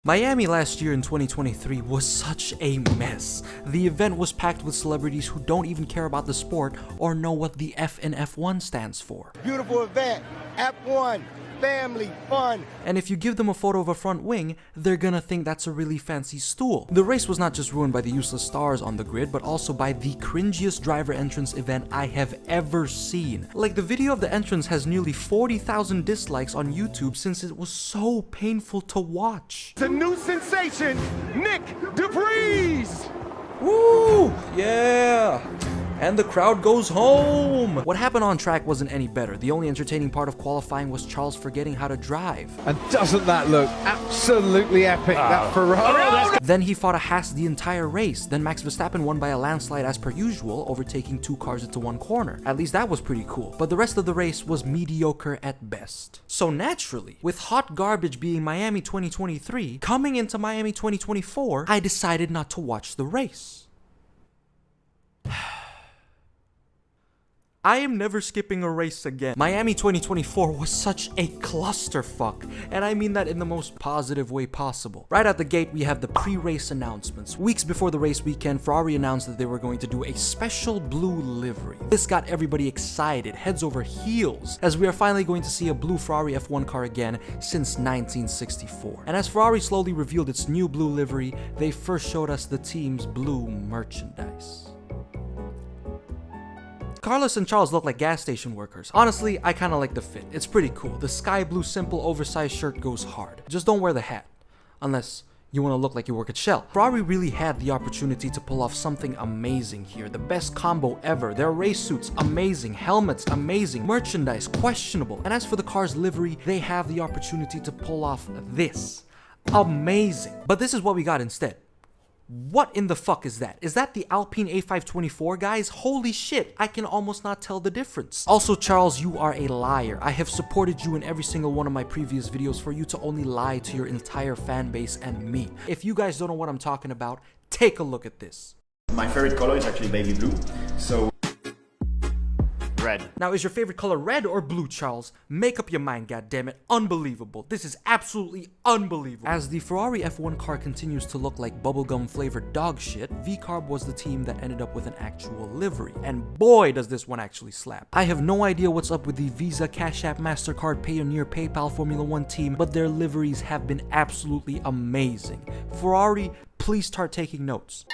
Miami last year in 2023 was such a mess. The event was packed with celebrities who don't even care about the sport or know what the F in F1 stands for. Beautiful event, F1, family, fun. And if you give them a photo of a front wing, they're gonna think that's a really fancy stool. The race was not just ruined by the useless stars on the grid, but also by the cringiest driver entrance event I have ever seen. Like, the video of the entrance has nearly 40,000 dislikes on YouTube since it was so painful to watch. The new sensation, Nick DeVries. Woo! Yeah! And the crowd goes home! What happened on track wasn't any better. The only entertaining part of qualifying was Charles forgetting how to drive. And doesn't that look absolutely epic, that Ferrari? Then he fought a Haas the entire race. Then Max Verstappen won by a landslide as per usual, overtaking two cars into one corner. At least that was pretty cool. But the rest of the race was mediocre at best. So naturally, with hot garbage being Miami 2023, coming into Miami 2024, I decided not to watch the race. I am never skipping a race again. Miami 2024 was such a clusterfuck, and I mean that in the most positive way possible. Right out the gate, we have the pre-race announcements. Weeks before the race weekend, Ferrari announced that they were going to do a special blue livery. This got everybody excited, heads over heels, as we are finally going to see a blue Ferrari F1 car again since 1964. And as Ferrari slowly revealed its new blue livery, they first showed us the team's blue merchandise. Carlos and Charles look like gas station workers. Honestly, I kinda like the fit. It's pretty cool. The sky blue simple oversized shirt goes hard. Just don't wear the hat. Unless you wanna look like you work at Shell. Ferrari really had the opportunity to pull off something amazing here. The best combo ever. Their race suits, amazing. Helmets, amazing. Merchandise, questionable. And as for the car's livery, they have the opportunity to pull off this. Amazing. But this is what we got instead. What in the fuck is that? Is that the Alpine A524, guys? Holy shit, I can almost not tell the difference. Also, Charles, you are a liar. I have supported you in every single one of my previous videos for you to only lie to your entire fan base and me. If you guys don't know what I'm talking about, take a look at this. My favorite color is actually baby blue, so red. Now, is your favorite color red or blue, Charles? Make up your mind, goddammit. Unbelievable. This is absolutely unbelievable. As the Ferrari F1 car continues to look like bubblegum flavored dog shit, VCarb was the team that ended up with an actual livery. And boy, does this one actually slap. I have no idea what's up with the Visa, Cash App, MasterCard, Payoneer, PayPal Formula One team, but their liveries have been absolutely amazing. Ferrari, please start taking notes.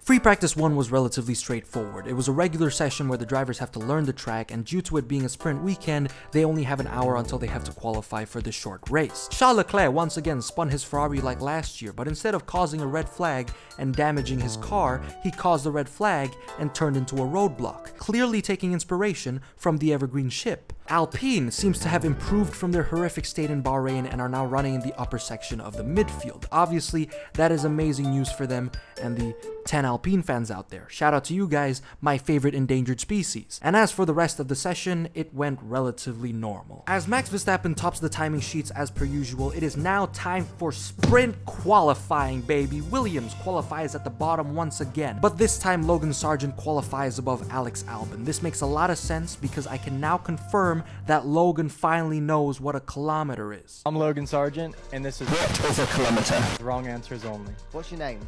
Free Practice 1 was relatively straightforward. It was a regular session where the drivers have to learn the track, and due to it being a sprint weekend, they only have an hour until they have to qualify for the short race. Charles Leclerc once again spun his Ferrari like last year, but instead of causing a red flag and damaging his car, he caused a red flag and turned into a roadblock, clearly taking inspiration from the Evergreen ship. Alpine seems to have improved from their horrific state in Bahrain and are now running in the upper section of the midfield. Obviously, that is amazing news for them and the 10 Alpine fans out there. Shout out to you guys, my favorite endangered species. And as for the rest of the session, it went relatively normal. As Max Verstappen tops the timing sheets as per usual, it is now time for sprint qualifying, baby. Williams qualifies at the bottom once again, but this time Logan Sargent qualifies above Alex Albon. This makes a lot of sense because I can now confirm that Logan finally knows what a kilometer is. I'm Logan Sargent, and this is What is a kilometer? the wrong answers only. What's your name?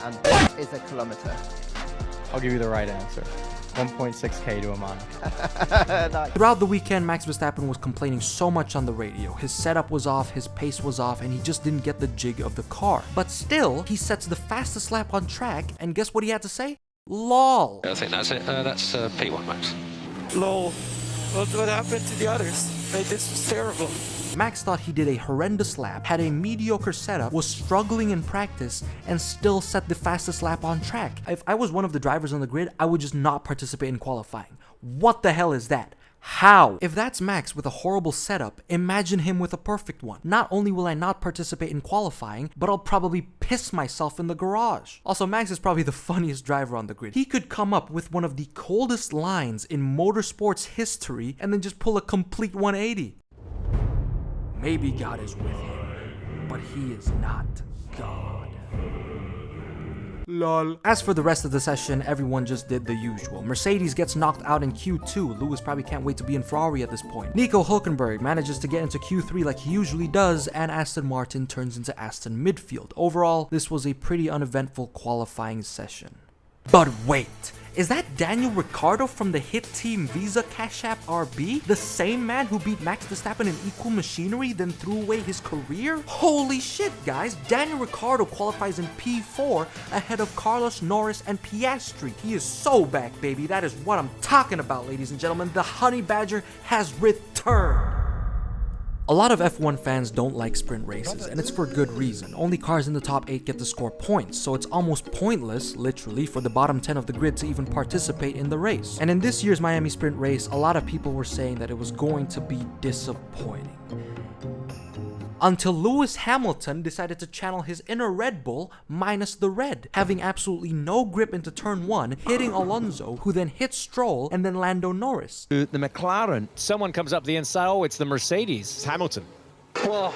And what is a kilometer? I'll give you the right answer. 1.6k to a mile. Nice. Throughout the weekend, Max Verstappen was complaining so much on the radio. His setup was off, his pace was off, and he just didn't get the jig of the car. But still, he sets the fastest lap on track, and guess what he had to say? LOL. I think that's it. That's P1 Max. Lol. What happened to the others? Like, this was terrible. Max thought he did a horrendous lap, had a mediocre setup, was struggling in practice, and still set the fastest lap on track. If I was one of the drivers on the grid, I would just not participate in qualifying. What the hell is that? How? If that's Max with a horrible setup, imagine him with a perfect one. Not only will I not participate in qualifying, but I'll probably piss myself in the garage. Also, Max is probably the funniest driver on the grid. He could come up with one of the coldest lines in motorsports history and then just pull a complete 180. Maybe God is with him, but he is not God. Lol. As for the rest of the session, everyone just did the usual. Mercedes gets knocked out in Q2. Lewis probably can't wait to be in Ferrari at this point. Nico Hülkenberg manages to get into Q3 like he usually does, and Aston Martin turns into Aston midfield. Overall, this was a pretty uneventful qualifying session. But wait, is that Daniel Ricciardo from the hit team Visa Cash App RB? The same man who beat Max Verstappen in equal machinery then threw away his career? Holy shit, guys. Daniel Ricciardo qualifies in P4 ahead of Carlos Norris and Piastri. He is so back, baby. That is what I'm talking about, ladies and gentlemen. The Honey Badger has returned. A lot of F1 fans don't like sprint races, and it's for good reason. Only cars in the top 8 get to score points, so it's almost pointless, literally, for the bottom 10 of the grid to even participate in the race. And in this year's Miami sprint race, a lot of people were saying that it was going to be disappointing. Until Lewis Hamilton decided to channel his inner Red Bull minus the red, having absolutely no grip into turn 1, hitting Alonso, who then hit Stroll and then Lando Norris. The McLaren. Someone comes up the inside. Oh, it's the Mercedes. It's Hamilton. Whoa,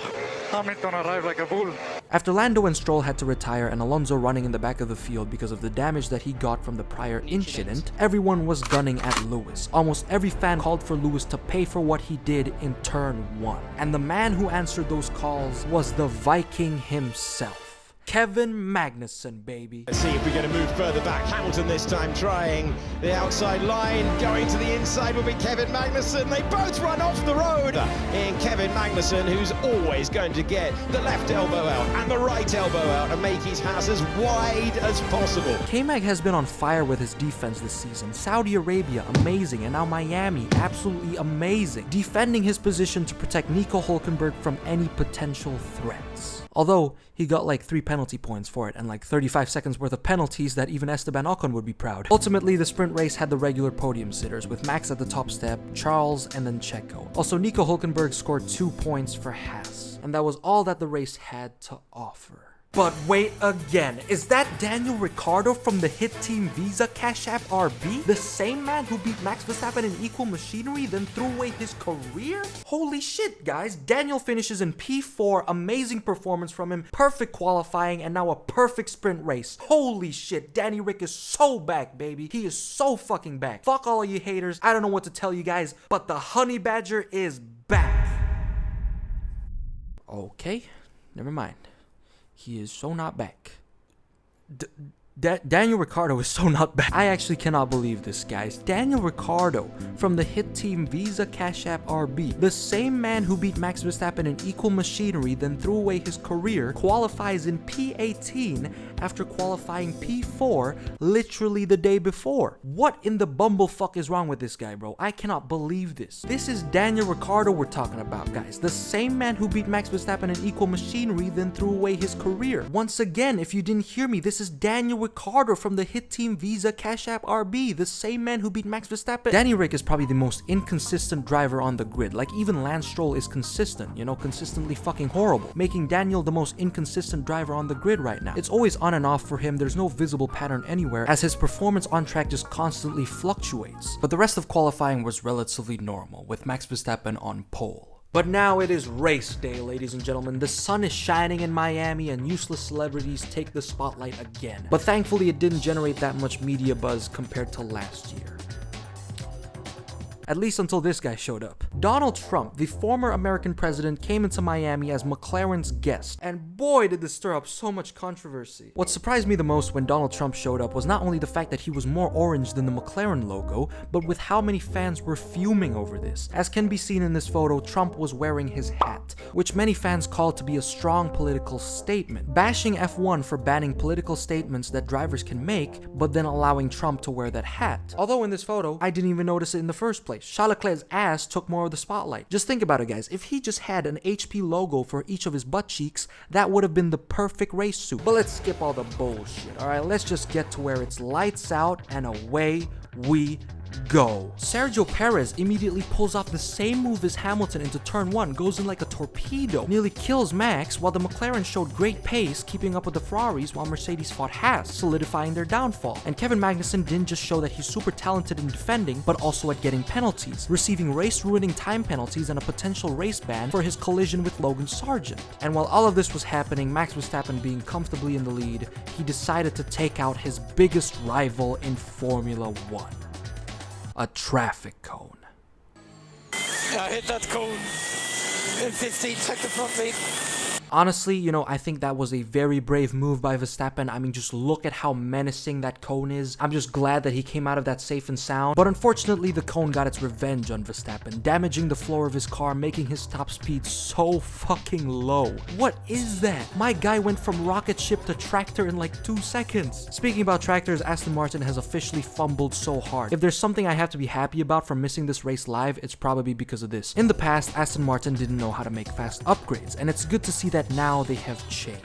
Hamilton arrived like a bull. After Lando and Stroll had to retire and Alonso running in the back of the field because of the damage that he got from the prior incident, everyone was gunning at Lewis. Almost every fan called for Lewis to pay for what he did in turn 1. And the man who answered those calls was the Viking himself. Kevin Magnussen, baby. Let's see if we're going to move further back. Hamilton this time trying the outside line. Going to the inside will be Kevin Magnussen. They both run off the road. In Kevin Magnussen, who's always going to get the left elbow out and the right elbow out and make his house as wide as possible. K-Mag has been on fire with his defense this season. Saudi Arabia, amazing. And now Miami, absolutely amazing. Defending his position to protect Nico Hülkenberg from any potential threats. Although, he got like 3 penalty points for it and like 35 seconds worth of penalties that even Esteban Ocon would be proud. Ultimately, the sprint race had the regular podium sitters, with Max at the top step, Charles, and then Checo. Also, Nico Hülkenberg scored 2 points for Haas, and that was all that the race had to offer. But wait again, is that Daniel Ricciardo from the hit team Visa Cash App RB? The same man who beat Max Verstappen in equal machinery then threw away his career? Holy shit, guys. Daniel finishes in P4, amazing performance from him, perfect qualifying, and now a perfect sprint race. Holy shit, Danny Rick is so back, baby. He is so fucking back. Fuck all of you haters, I don't know what to tell you guys, but the Honey Badger is back. Okay, never mind. He is so not back. Daniel Ricciardo is so not back. I actually cannot believe this, guys. Daniel Ricciardo from the hit team Visa Cash App RB, the same man who beat Max Verstappen in equal machinery then threw away his career, qualifies in P18 after qualifying P4 literally the day before. What in the bumblefuck is wrong with this guy, bro? I cannot believe this. This is Daniel Ricciardo we're talking about, guys. The same man who beat Max Verstappen in equal machinery then threw away his career. Once again, if you didn't hear me, this is Daniel Ricciardo from the hit team Visa Cash App RB, the same man who beat Max Verstappen. Danny Rick is probably the most inconsistent driver on the grid. Like, even Lance Stroll is consistent, you know, consistently fucking horrible, making Daniel the most inconsistent driver on the grid right now. It's always on and off for him. There's no visible pattern anywhere, as his performance on track just constantly fluctuates. But the rest of qualifying was relatively normal, with Max Verstappen on pole. But now it is race day, ladies and gentlemen. The sun is shining in Miami and useless celebrities take the spotlight again. But thankfully it didn't generate that much media buzz compared to last year. At least until this guy showed up. Donald Trump, the former American president, came into Miami as McLaren's guest, and boy did this stir up so much controversy. What surprised me the most when Donald Trump showed up was not only the fact that he was more orange than the McLaren logo, but with how many fans were fuming over this. As can be seen in this photo, Trump was wearing his hat, which many fans called to be a strong political statement, bashing F1 for banning political statements that drivers can make, but then allowing Trump to wear that hat. Although in this photo, I didn't even notice it in the first place. Charles Leclerc's ass took more of the spotlight. Just think about it, guys. If he just had an HP logo for each of his butt cheeks, that would have been the perfect race suit. But let's skip all the bullshit, alright? Let's just get to where it's lights out and away we go. Sergio Perez immediately pulls off the same move as Hamilton into turn 1, goes in like a torpedo, nearly kills Max, while the McLaren showed great pace, keeping up with the Ferraris while Mercedes fought Haas, solidifying their downfall. And Kevin Magnussen didn't just show that he's super talented in defending, but also at getting penalties, receiving race-ruining time penalties and a potential race ban for his collision with Logan Sargent. And while all of this was happening, Max Verstappen being comfortably in the lead, he decided to take out his biggest rival in Formula 1. A traffic cone. I hit that cone in 15 seconds front me. Honestly, you know, I think that was a very brave move by Verstappen. I mean, just look at how menacing that cone is. I'm just glad that he came out of that safe and sound. But unfortunately, the cone got its revenge on Verstappen, damaging the floor of his car, making his top speed so fucking low. What is that? My guy went from rocket ship to tractor in like 2 seconds. Speaking about tractors, Aston Martin has officially fumbled so hard. If there's something I have to be happy about from missing this race live, it's probably because of this. In the past, Aston Martin didn't know how to make fast upgrades, and it's good to see that now they have changed.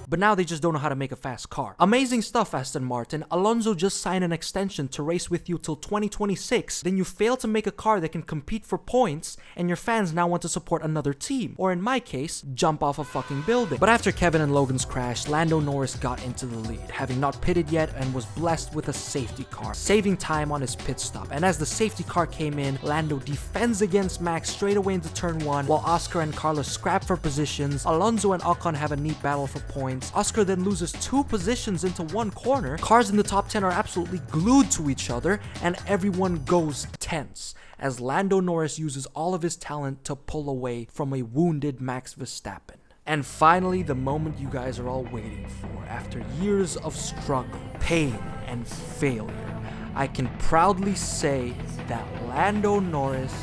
But now they just don't know how to make a fast car. Amazing stuff, Aston Martin. Alonso just signed an extension to race with you till 2026. Then you fail to make a car that can compete for points, and your fans now want to support another team. Or in my case, jump off a fucking building. But after Kevin and Logan's crash, Lando Norris got into the lead, having not pitted yet and was blessed with a safety car, saving time on his pit stop. And as the safety car came in, Lando defends against Max straight away into turn 1, while Oscar and Carlos scrap for positions. Alonso and Ocon have a neat battle for points. Oscar then loses 2 positions into 1 corner. Cars in the top 10 are absolutely glued to each other, and everyone goes tense as Lando Norris uses all of his talent to pull away from a wounded Max Verstappen. And finally, the moment you guys are all waiting for. After years of struggle, pain, and failure, I can proudly say that Lando Norris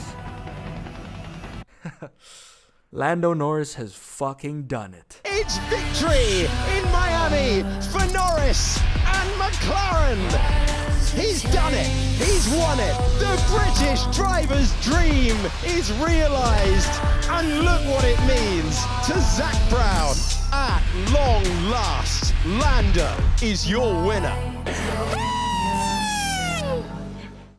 has fucking done it. It's victory in Miami for Norris and McLaren. He's done it. He's won it. The British driver's dream is realised. And look what it means to Zak Brown. At long last, Lando is your winner.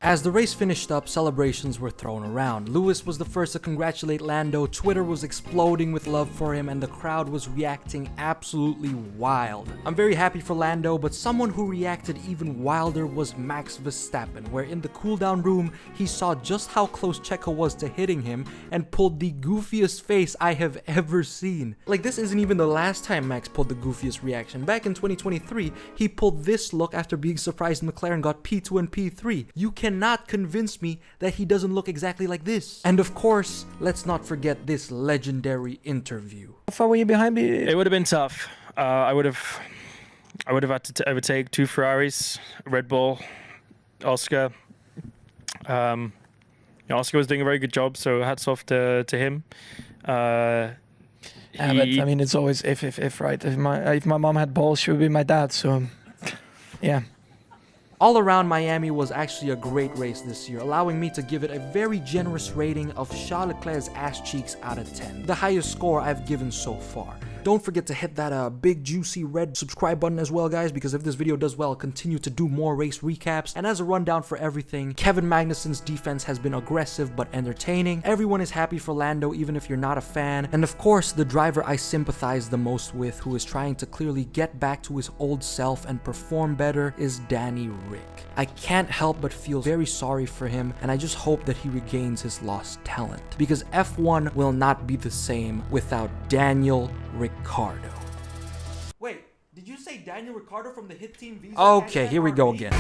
As the race finished up, celebrations were thrown around. Lewis was the first to congratulate Lando, Twitter was exploding with love for him, and the crowd was reacting absolutely wild. I'm very happy for Lando, but someone who reacted even wilder was Max Verstappen, where in the cooldown room, he saw just how close Checo was to hitting him and pulled the goofiest face I have ever seen. Like, this isn't even the last time Max pulled the goofiest reaction. Back in 2023, he pulled this look after being surprised McLaren got P2 and P3. You cannot convince me that he doesn't look exactly like this. And of course, let's not forget this legendary interview. How far were you behind me? It would have been tough. I would have had to overtake 2 Ferraris, Red Bull, Oscar. Oscar was doing a very good job, so hats off to him. Yeah, but I mean, it's always if right. If my mom had balls, she would be my dad. So, yeah. All around, Miami was actually a great race this year, allowing me to give it a very generous rating of Charles Leclerc's ass cheeks out of 10, the highest score I've given so far. Don't forget to hit that big juicy red subscribe button as well, guys, because if this video does well, I'll continue to do more race recaps. And as a rundown for everything, Kevin Magnussen's defense has been aggressive but entertaining. Everyone is happy for Lando, even if you're not a fan. And of course, the driver I sympathize the most with, who is trying to clearly get back to his old self and perform better, is Danny Rick. I can't help but feel very sorry for him, and I just hope that he regains his lost talent, because F1 will not be the same without Daniel Ricciardo. Wait, did you say Daniel Ricciardo from the hit team Visa? Okay, here we go again.